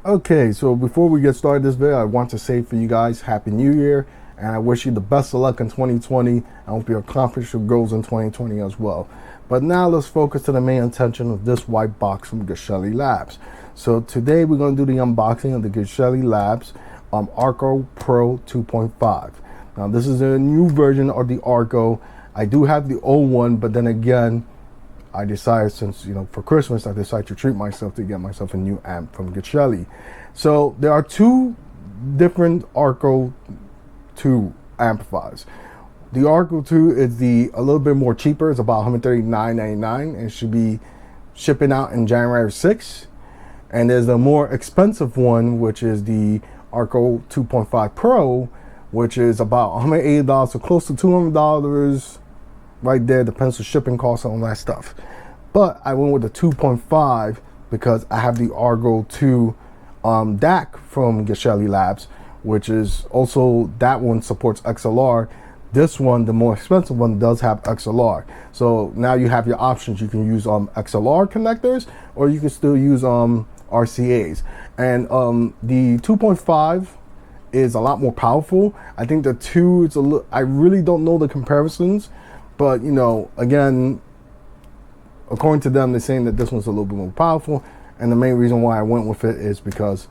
Okay, so before we get started this video, I want to say for you guys, Happy New Year, and I wish you the best of luck in 2020. I hope you accomplish your goals in 2020 as well. But now let's focus to the main intention of this white box from Geshelli Labs. So today we're going to do the unboxing of the Geshelli Labs Archel Pro 2.5. Now this is a new version of the Archel. I do have the old one, but then again, I decided, since for Christmas, I decided to treat myself to get myself a new amp from Geshelli. So there are two different Archel 2 amplifiers. The Archel 2 is a little bit more cheaper. It's about $139.99 and should be shipping out in January 6th. And there's a more expensive one, which is the Archel 2.5 Pro, which is about $180, so close to $200 right there. Depends on shipping costs and all that stuff. But I went with the 2.5 because I have the Archel 2 DAC from Geshelli Labs, which is also, that one supports XLR. This one, the more expensive one, does have XLR. So now you have your options. You can use XLR connectors, or you can still use RCAs. And the 2.5 is a lot more powerful. I think the 2 is a little, I really don't know the comparisons, but again, according to them, they're saying that this one's a little bit more powerful. And the main reason why I went with it is because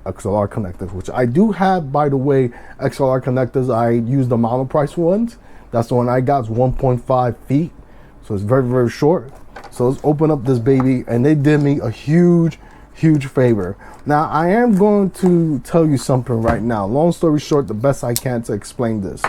XLR connectors, which I do have, by the way. XLR connectors, I use the monoprice ones. That's the one I got. It's 1.5 feet, so it's very, very short. So let's open up this baby, and they did me a huge favor. Now I am going to tell you something right now. Long story short, the best I can to explain this.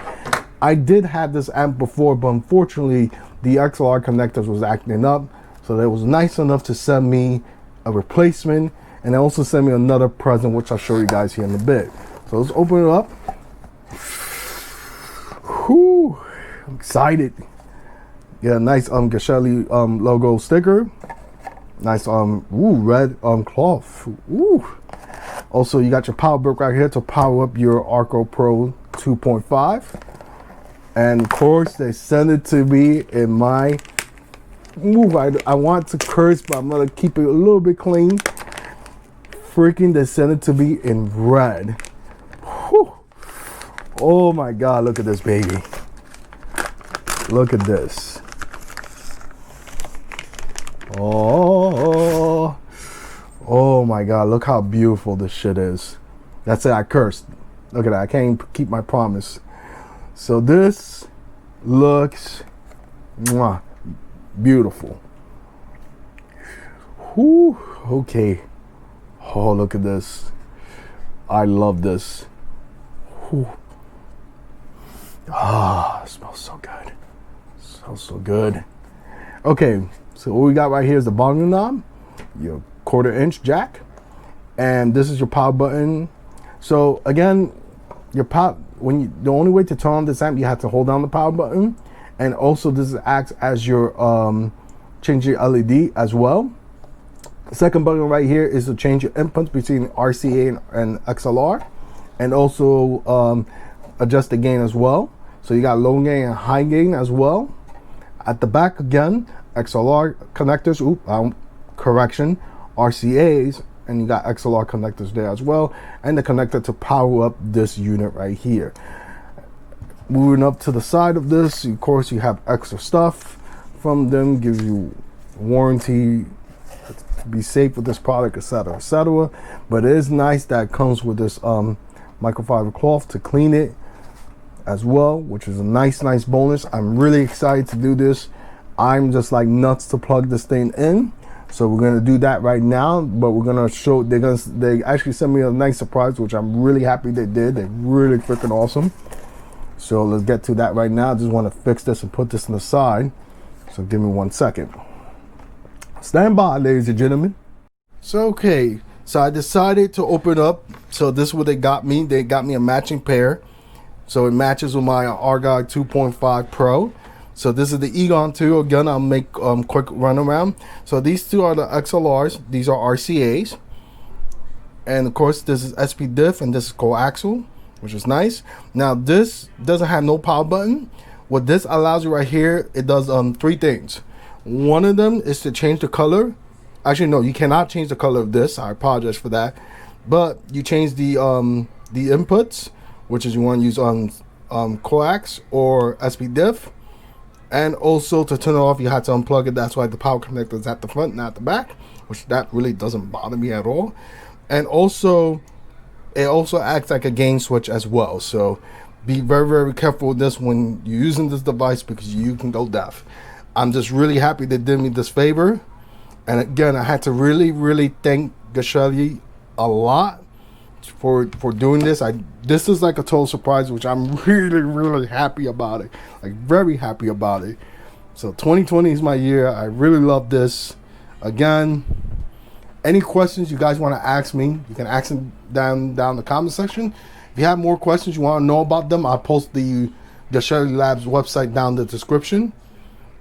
I did have this amp before, but unfortunately the XLR connectors was acting up, so they was nice enough to send me a replacement, and they also sent me another present, which I'll show you guys here in a bit. So let's open it up. Whew, I'm excited. Yeah, nice Geshelli logo sticker. Nice red cloth. Ooh. Also, you got your power brick right here to power up your Archel Pro 2.5. And of course, they sent it to me in my I want to curse, but I'm gonna keep it a little bit clean. Freaking, they sent it to me in red. Whew. Oh my God, look at this baby. Look at this. Oh my God, look how beautiful this shit is. That's it, I cursed. Look at that, I can't even keep my promise. So this looks beautiful. Whew, okay. Oh, look at this. I love this. Whew. Ah, it smells so good. It smells so good. Okay, so what we got right here is the volume knob, your 1/4 inch jack, and this is your power button. So again, your power, the only way to turn on this amp, you have to hold down the power button, and also this acts as your change your LED as well. The second button right here is to change your inputs between RCA and XLR, and also adjust the gain as well. So you got low gain and high gain as well. At the back again, XLR connectors, correction, RCAs, and you got XLR connectors there as well, and the connector to power up this unit right here. Moving up to the side of this, of course, you have extra stuff from them, gives you warranty, to be safe with this product, etc., etc. But it is nice that it comes with this microfiber cloth to clean it as well, which is a nice bonus. I'm really excited to do this. I'm just like nuts to plug this thing in. So we're gonna do that right now, but we're gonna show, they actually sent me a nice surprise, which I'm really happy they did. They're really freaking awesome. So let's get to that right now. I just want to fix this and put this on the side. So give me 1 second. Stand by, ladies and gentlemen. So okay, so I decided to open up. So this is what they got me. They got me a matching pair. So it matches with my Archel 2.5 Pro. So this is the ENOG2. Again, I'll make quick run around. So these two are the XLRs. These are RCAs. And of course, this is SP diff and this is coaxial, which is nice. Now this doesn't have no power button. What this allows you right here, it does 3 things. One of them is to change the color. Actually, no, you cannot change the color of this. I apologize for that. but you change the inputs, which is you want to use on coax or SPDIF. And also to turn it off, you had to unplug it. That's why the power connector is at the front, not the back, which that really doesn't bother me at all. And also, it also acts like a gain switch as well. So be very, very careful with this when you're using this device, because you can go deaf. I'm just really happy they did me this favor. And again, I had to really, really thank Geshelli a lot for doing this. This is like a total surprise, which I'm really, really happy about it. Like, very happy about it. So 2020 is my year. I really love this. Again, any questions you guys want to ask me, you can ask them down the comment section. If you have more questions you want to know about them, I'll post the Geshelli Labs website down in the description.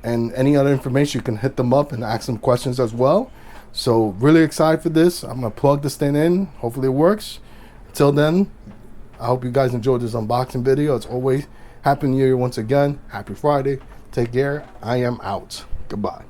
And any other information, you can hit them up and ask them questions as well. So really excited for this. I'm going to plug this thing in. Hopefully it works. Until then, I hope you guys enjoyed this unboxing video. As always, Happy New Year once again. Happy Friday. Take care. I am out. Goodbye.